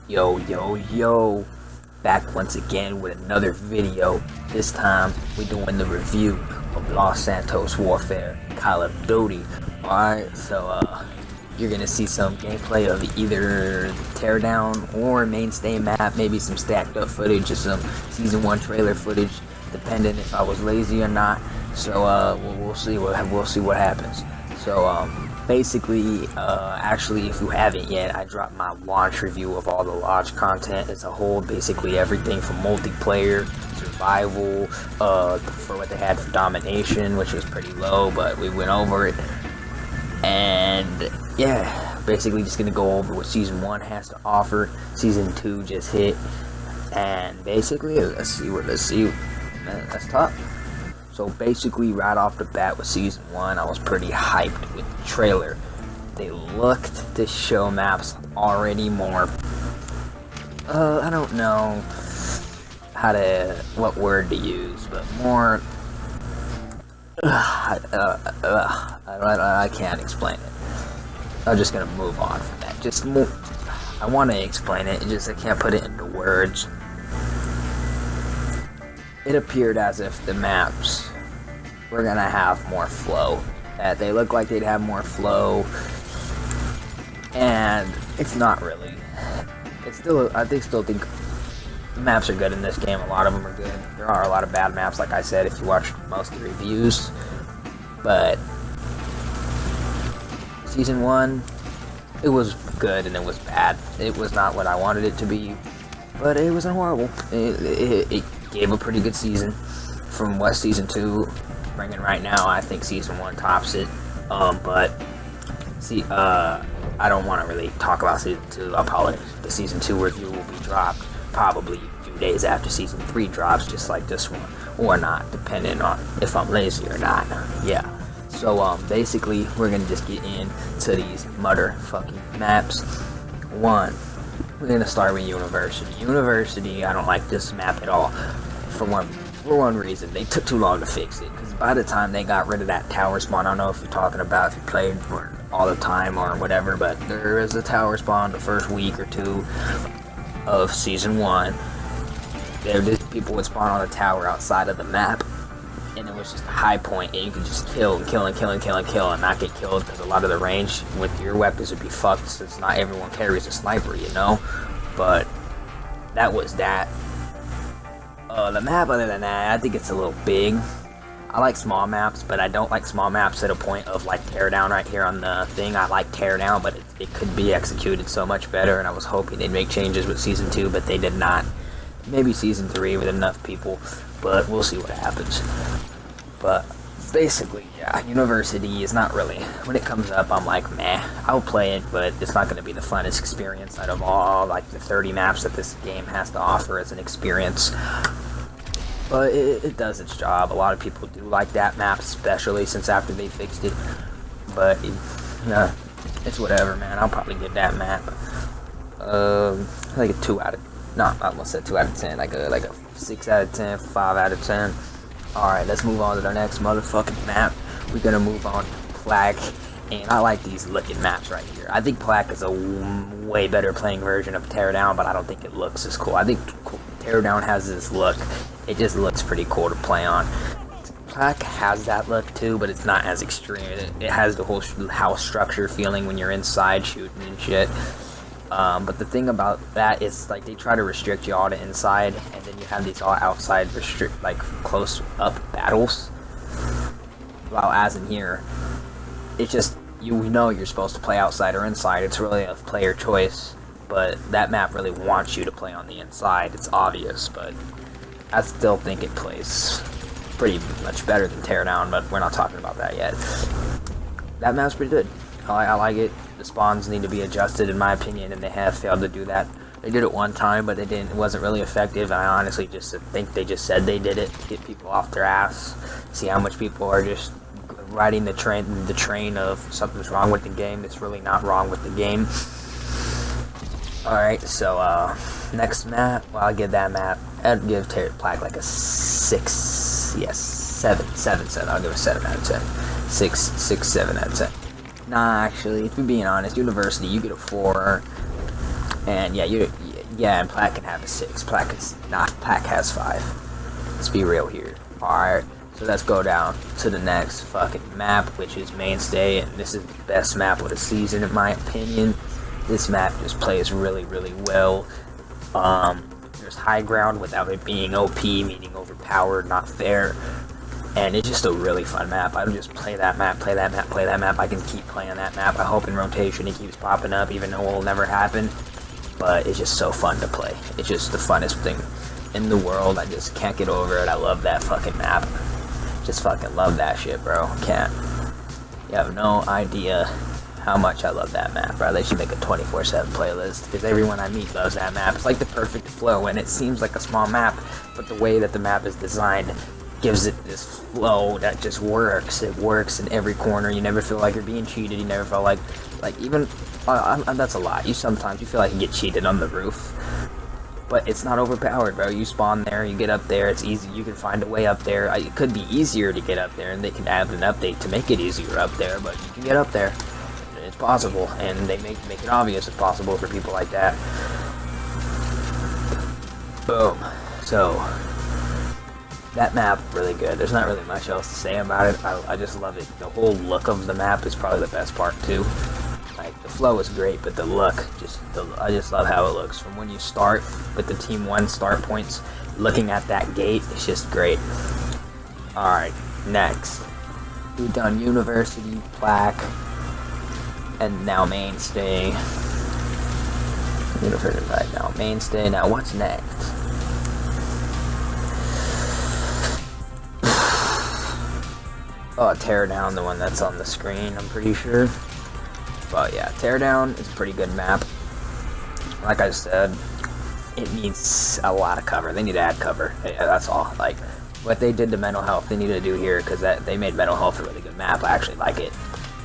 Yo, back once again with another video. This time we're doing the review of Los Santos Warfare Call of Duty. Alright, so you're gonna see some gameplay of either the teardown or mainstay map, maybe some stacked up footage or some season 1 trailer footage, depending if I was lazy or not. So we'll see what happens. So basically, actually, if you haven't yet, I dropped my launch review of all the launch content as a whole, basically everything from multiplayer, survival, for what they had for domination, which was pretty low, but we went over it. And yeah, basically just gonna go over what season 1 has to offer. Season 2 just hit, and basically let's talk. So basically, right off the bat with season 1, I was pretty hyped with the trailer. They looked to show maps already more, I don't know what word to use, but more, I can't explain it. I'm just gonna move on from that. I want to explain it, I can't put it into words. It appeared as if the maps were gonna have more flow. They look like they'd have more flow, and it's not really. It's still, I still think the maps are good in this game. A lot of them are good. There are a lot of bad maps, like I said, if you watch most of the reviews. But season 1, it was good and it was bad. It was not what I wanted it to be, but it wasn't horrible. It gave a pretty good season from what season 2 bringing right now. I think season 1 tops it. But see, I don't want to really talk about season 2. The season 2 review will be dropped probably a few days after season 3 drops, just like this one, or not, depending on if I'm lazy or not. Yeah. So basically, we're gonna just get into these motherfucking maps. One, we're gonna start with University. University, I don't like this map at all. For one reason, they took too long to fix it. Because by the time they got rid of that tower spawn, I don't know if you're talking about if you played for all the time or whatever, but there is a tower spawn the first week or two of season 1. People would spawn on the tower outside of the map, and it was just a high point, and you could just kill and not get killed, because a lot of the range with your weapons would be fucked, since not everyone carries a sniper, you know. But that was that. The map, other than that, I think it's a little big. I like small maps, but I don't like small maps at a point of like teardown right here on the thing. I like teardown, but it could be executed so much better, and I was hoping they'd make changes with season 2, but they did not. Maybe season 3 with enough people, but we'll see what happens. But basically, yeah, University is not really, when it comes up, I'm like, meh, I'll play it, but it's not going to be the funnest experience out of all, like, the 30 maps that this game has to offer as an experience. But it does its job. A lot of people do like that map, especially since after they fixed it. But yeah, it's whatever, man. I'll probably get that map. Like a 2 out of, not almost said 2 out of 10, like a 6 out of 10, 5 out of 10. Alright, let's move on to the next motherfucking map. We're gonna move on to Plague, and I like these looking maps right here. I think Plague is a way better playing version of Teardown, but I don't think it looks as cool. I think Teardown has this look. It just looks pretty cool to play on. Plague has that look too, but it's not as extreme. It has the whole house structure feeling when you're inside shooting and shit. But the thing about that is, like, they try to restrict you all to inside, and then you have these all outside like close up battles. While as in here, it's just, you know you're supposed to play outside or inside. It's really a player choice, but that map really wants you to play on the inside. It's obvious, but I still think it plays pretty much better than Teardown, but we're not talking about that yet. That map's pretty good. I like it. The spawns need to be adjusted, in my opinion, and they have failed to do that. They did it one time, but it wasn't really effective, and I honestly just think they just said they did it to get people off their ass. See how much people are just riding the train of something's wrong with the game. It's really not wrong with the game. Alright, so next map, well, I'll give that map, I'd give Plague like a 6, yes, 7, I'll give it a 7 out of 10. 7 out of 10. Nah, actually, if we're being honest, University, you get a 4. And yeah, Yeah, and Plaque can have a 6. Plaque is not. Plaque has 5. Let's be real here. Alright, so let's go down to the next fucking map, which is Mainstay, and this is the best map of the season in my opinion. This map just plays really, really well. There's high ground without it being OP, meaning overpowered, not fair. And it's just a really fun map. I would just play that map, play that map, play that map. I can keep playing that map. I hope in rotation it keeps popping up, even though it will never happen. But it's just so fun to play. It's just the funnest thing in the world. I just can't get over it. I love that fucking map. Just fucking love that shit, bro. Can't. You have no idea how much I love that map, bro. They should make a 24/7 playlist, because everyone I meet loves that map. It's like the perfect flow, and it seems like a small map, but the way that the map is designed gives it this flow that just works. It works in every corner. You never feel like you're being cheated. You never feel like even that's a lot. Sometimes you feel like you get cheated on the roof, but it's not overpowered, bro. You spawn there, you get up there. It's easy. You can find a way up there. It could be easier to get up there, and they can add an update to make it easier up there. But you can get up there. It's possible, and they make it obvious it's possible for people like that. Boom. So that map, really good. There's not really much else to say about it. I just love it. The whole look of the map is probably the best part too. Like, the flow is great, but the look, I just love how it looks. From when you start with the Team 1 start points, looking at that gate, it's just great. Alright, next. We've done University, Plaque, and now Mainstay. University right now, Mainstay. Now what's next? Oh, Teardown, the one that's on the screen, I'm pretty sure. But yeah, Teardown is a pretty good map. Like I said, it needs a lot of cover. They need to add cover. Yeah, that's all. Like, what they did to Mental Health, they need to do here, because they made Mental Health a really good map. I actually like it.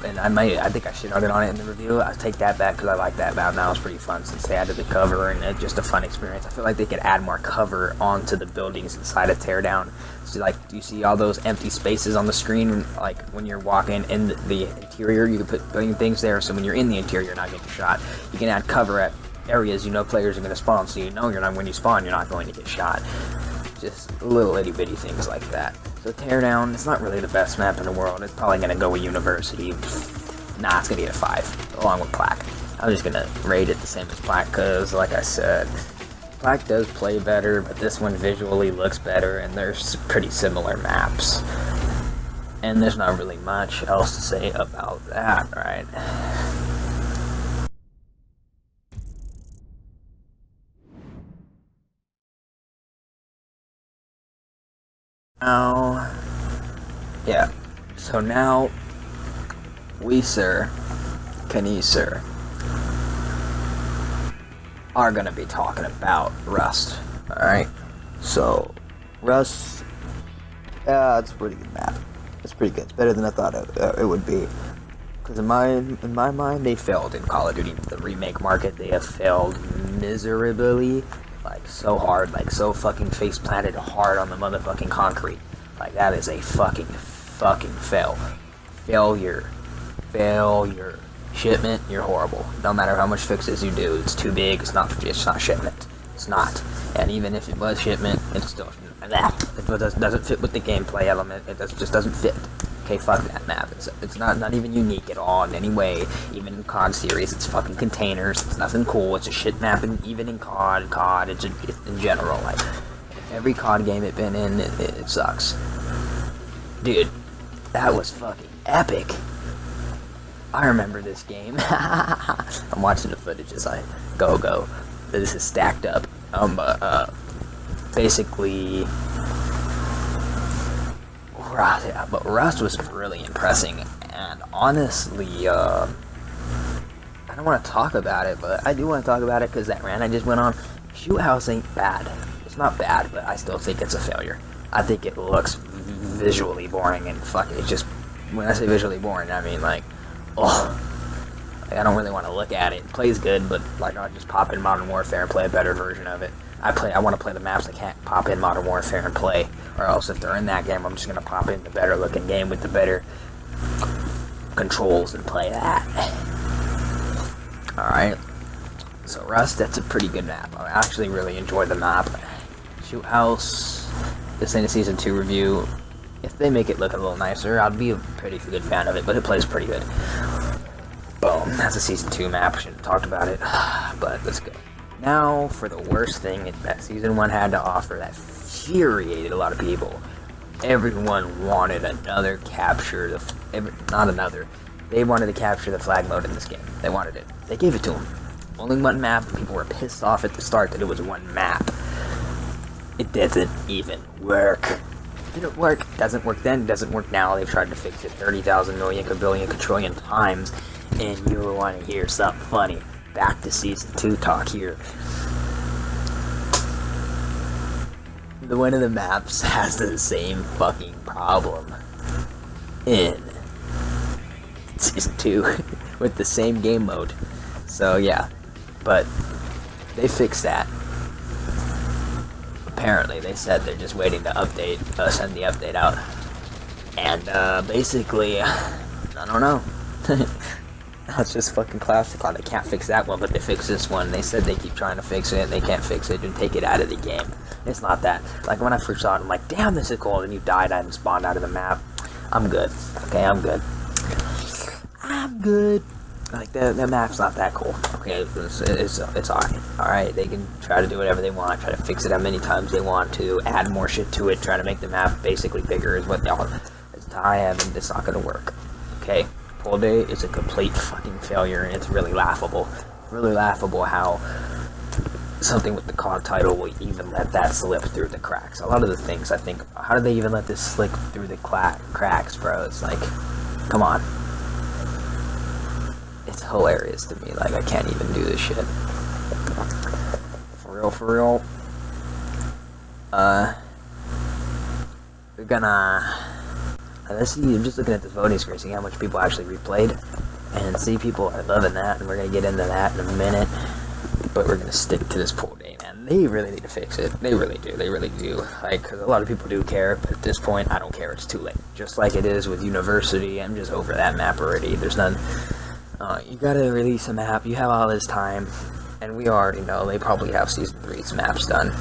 And I think I shit on it in the review. I'll take that back, because I like that map. Now it's pretty fun since they added the cover, and it's just a fun experience. I feel like they could add more cover onto the buildings inside of Teardown. So, like, do you see all those empty spaces on the screen? Like, when you're walking in the interior, you can put things there, so when you're in the interior, you're not getting shot. You can add cover at areas you know players are going to spawn, so you know when you spawn, you're not going to get shot. Just little itty-bitty things like that. So Teardown, it's not really the best map in the world. It's probably going to go with University. Nah, it's going to get a 5, along with Plaque. I'm just going to rate it the same as Plaque, because, like I said, Plaque does play better, but this one visually looks better, and there's pretty similar maps. And there's not really much else to say about that, right? Now, yeah, so now, we, sir, are gonna be talking about Rust, alright? So, Rust, it's a pretty good map. It's pretty good. It's better than I thought it would be. Because in my mind, they failed in Call of Duty, the remake market. They have failed miserably. Like, so hard, like, so fucking face planted hard on the motherfucking concrete. Like, that is a fucking failure. Shipment, you're horrible. No matter how much fixes you do, it's too big, it's not shipment. It's not. And even if it was shipment, it's still, it doesn't fit with the gameplay element, just doesn't fit. Okay, fuck that map. It's not even unique at all in any way. Even in COD series, it's fucking containers. It's nothing cool. It's a shit map, and even in COD, it's in general. Like, every COD game it's been in, it sucks. Dude, that was fucking epic. I remember this game. I'm watching the footage as I go. This is stacked up. Basically. But Rust was really impressing, and honestly, I don't want to talk about it, but I do want to talk about it because that rant I just went on. Shoot House ain't bad. It's not bad, but I still think it's a failure. I think it looks visually boring, and fuck it, just, when I say visually boring, I mean, like, I don't really want to look at it. It plays good, but, like, I'll just pop in Modern Warfare and play a better version of it. I want to play the maps I can't pop in Modern Warfare and play, or else if they're in that game, I'm just going to pop in the better looking game with the better controls and play that. Alright, So Rust, that's a pretty good map. I actually really enjoy the map. Shoot House, this ain't a Season 2 review. If they make it look a little nicer, I'd be a pretty good fan of it, but it plays pretty good. Boom, that's a Season 2 map. Should have talked about it, but let's go. Now for the worst thing that Season 1 had to offer that infuriated a lot of people. Everyone wanted another capture, they wanted to capture the flag mode in this game. They wanted it. They gave it to them. Only one map. People were pissed off at the start that it was one map. It doesn't even work. It didn't work. Doesn't work then, doesn't work now. They've tried to fix it 30,000 million, quadrillion, quadrillion times, and you want to hear something funny. Back to Season 2 talk here. One of the maps has the same fucking problem in Season 2 with the same game mode. So yeah, but they fixed that. Apparently, they said they're just waiting to update, send the update out. And basically, I don't know. That's just fucking classic. They can't fix that one, but they fix this one. They said they keep trying to fix it, and they can't fix it and take it out of the game. It's not that. Like, when I first saw it, I'm like, damn, this is cool. And you died, I spawned out of the map. I'm good. Okay, I'm good. I'm good. Like, the map's not that cool. Okay, it's alright. Alright, they can try to do whatever they want, try to fix it how many times they want to, add more shit to it, try to make the map basically bigger is what y'all... It's it's not gonna work. Okay? Pool Day is a complete fucking failure, and it's really laughable. Really laughable how something with the COD title will even let that slip through the cracks. A lot of the things I think, how did they even let this slip through the cracks, bro? It's like, come on. It's hilarious to me. Like, I can't even do this shit. For real. We're gonna... Let's see, I'm just looking at the voting screen, seeing how much people actually replayed. And see, people are loving that, and we're gonna get into that in a minute. But we're gonna stick to this Pool Day, man. They really need to fix it. They really do. They really do. Like, cause a lot of people do care, but at this point, I don't care. It's too late. Just like it is with University, I'm just over that map already. There's none... you gotta release a map, you have all this time, and we already know they probably have Season 3's maps done.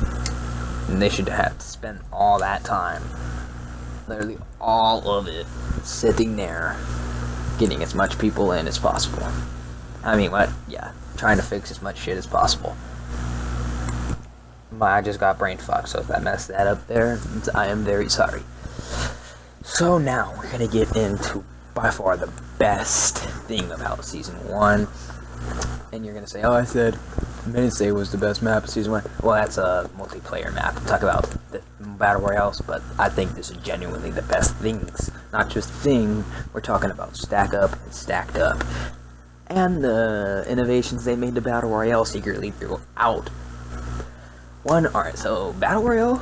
And they should have to spend all that time, literally all of it, sitting there, getting as much people in as possible. I mean, what? Yeah, trying to fix as much shit as possible. I just got brain fucked, so if I messed that up there, I am very sorry. So now, we're gonna get into by far the best thing about Season 1. And you're gonna say, oh, I didn't say it was the best map of Season 1. Well, that's a multiplayer map. Talk about the Battle Royales, but I think this is genuinely the best things. Not just thing, we're talking about stack up and stacked up. And the innovations they made to Battle Royale secretly throughout. Alright, so Battle Royale,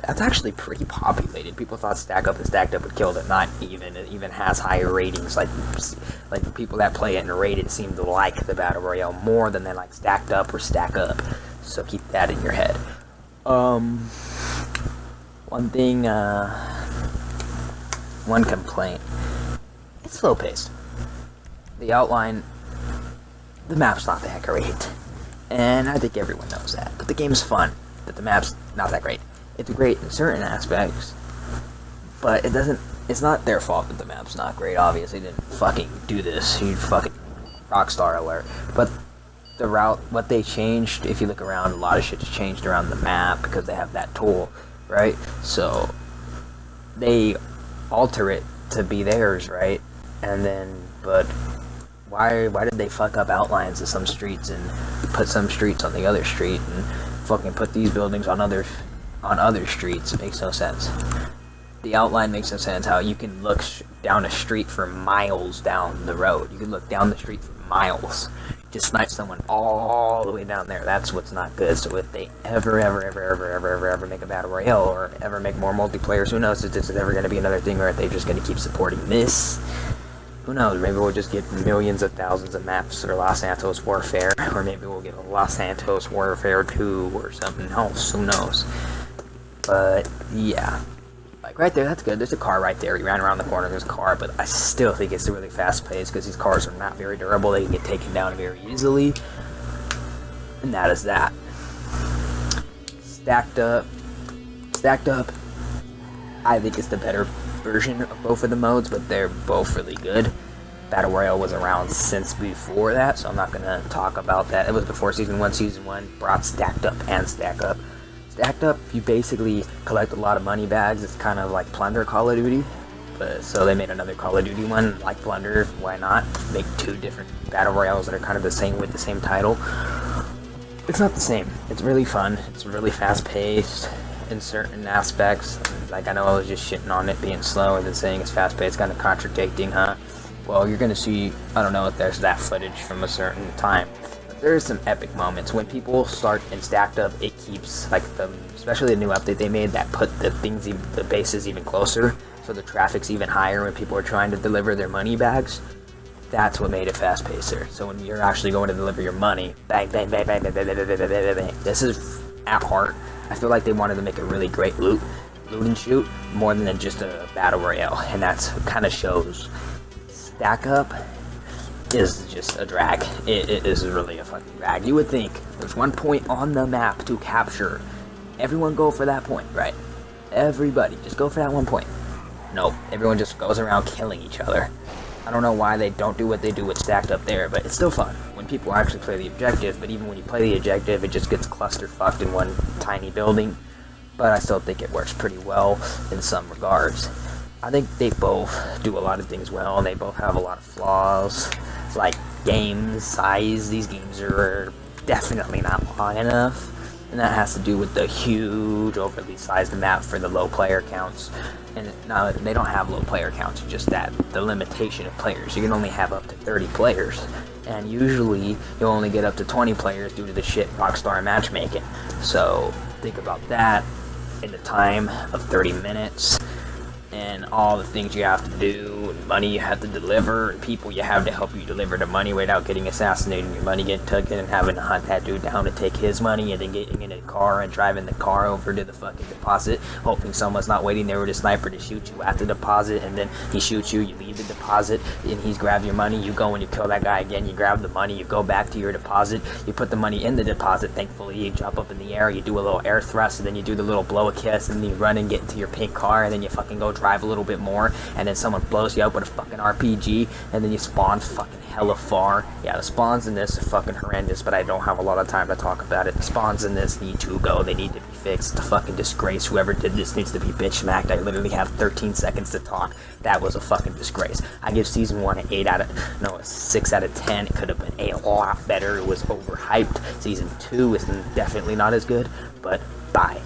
that's actually pretty populated. People thought Stack Up and Stacked Up would kill it. Not even. It even has higher ratings. Like the people that play it and rate it seem to like the Battle Royale more than they like Stacked Up or Stack Up. So keep that in your head. One thing, one complaint. It's slow paced. The outline, the map's not that great. And I think everyone knows that. But the game's fun. But the map's not that great. It's great in certain aspects, but it's not their fault that the map's not great. Obviously, they didn't fucking do this. Huge fucking Rockstar alert. But the route, what they changed, if you look around, a lot of shit's changed around the map because they have that tool, right? So they alter it to be theirs, right? And then, but why did they fuck up outlines of some streets and put some streets on the other street and fucking put these buildings on other streets? It makes no sense. The outline makes no sense. How you can look down a street for miles down the road. You can look down the street for miles. Just snipe someone all the way down there. That's what's not good. So if they ever make a Battle Royale or ever make more multiplayers, who knows if this is ever going to be another thing, or if they're just going to keep supporting this. Who knows, maybe we'll just get millions of thousands of maps for Los Santos Warfare, or maybe we'll get a Los Santos Warfare 2 or something else, who knows. But, yeah. Like, right there, that's good. There's a car right there. He ran around the corner, there's a car, but I still think it's really fast-paced, because these cars are not very durable. They can get taken down very easily. And that is that. Stacked up, I think it's the better version of both of the modes, but they're both really good. Battle Royale was around since before that, so I'm not going to talk about that. It was before Season 1. Season 1 brought Stacked Up and Stack Up. Stacked Up, you basically collect a lot of money bags. It's kind of like Plunder Call of Duty. So they made another Call of Duty one, like Plunder. Why not make two different Battle Royales that are kind of the same with the same title? It's not the same. It's really fun. It's really fast-paced in certain aspects. Like, I know I was just shitting on it being slow and then saying it's fast-paced, kind of contradicting, huh? Well, you're going to see, I don't know if there's that footage from a certain time. But there is some epic moments. When people start in Stacked Up, it keeps, like, especially the new update they made that put the bases even closer, so the traffic's even higher when people are trying to deliver their money bags. That's what made it fast-pacer. So when you're actually going to deliver your money, bang, bang, bang, bang, bang, bang, bang, bang, bang, bang, bang. This is, at heart, I feel like they wanted to make a really great loot and shoot, more than just a Battle Royale, and that's kind of shows. Stack Up is just a drag. It is really a fucking drag. You would think there's one point on the map to capture. Everyone go for that point, right? Everybody, just go for that one point. Nope, everyone just goes around killing each other. I don't know why they don't do what they do with Stacked Up there, but it's still fun when people actually play the objective. But even when you play the objective, it just gets cluster-fucked in one tiny building. But I still think it works pretty well in some regards. I think they both do a lot of things well, and they both have a lot of flaws. Like game size, these games are definitely not long enough. And that has to do with the huge, overly sized map for the low player counts. And now they don't have low player counts, just that the limitation of players. You can only have up to 30 players, and usually you'll only get up to 20 players due to the shit Rockstar matchmaking. So think about that in the time of 30 minutes. And all the things you have to do, and money you have to deliver, and people you have to help you deliver the money without getting assassinated, and your money getting taken, and having to hunt that dude down to take his money, and then getting in a car and driving the car over to the fucking deposit, hoping someone's not waiting there with a sniper to shoot you at the deposit, and then he shoots you, you leave the deposit, and he's grabbed your money, you go and you kill that guy again, you grab the money, you go back to your deposit, you put the money in the deposit, thankfully, you jump up in the air, you do a little air thrust, and then you do the little blow a kiss, and then you run and get into your pink car, and then you fucking go drive a little bit more, and then someone blows you up with a fucking RPG, and then you spawn fucking hella far. Yeah, the spawns in this are fucking horrendous, but I don't have a lot of time to talk about it. The spawns in this need to go. They need to be fixed. It's a fucking disgrace. Whoever did this needs to be bitch smacked. I literally have 13 seconds to talk. That was a fucking disgrace. I give Season 1 a 6 out of 10. It could have been a lot better. It was overhyped. Season 2 is definitely not as good, but bye.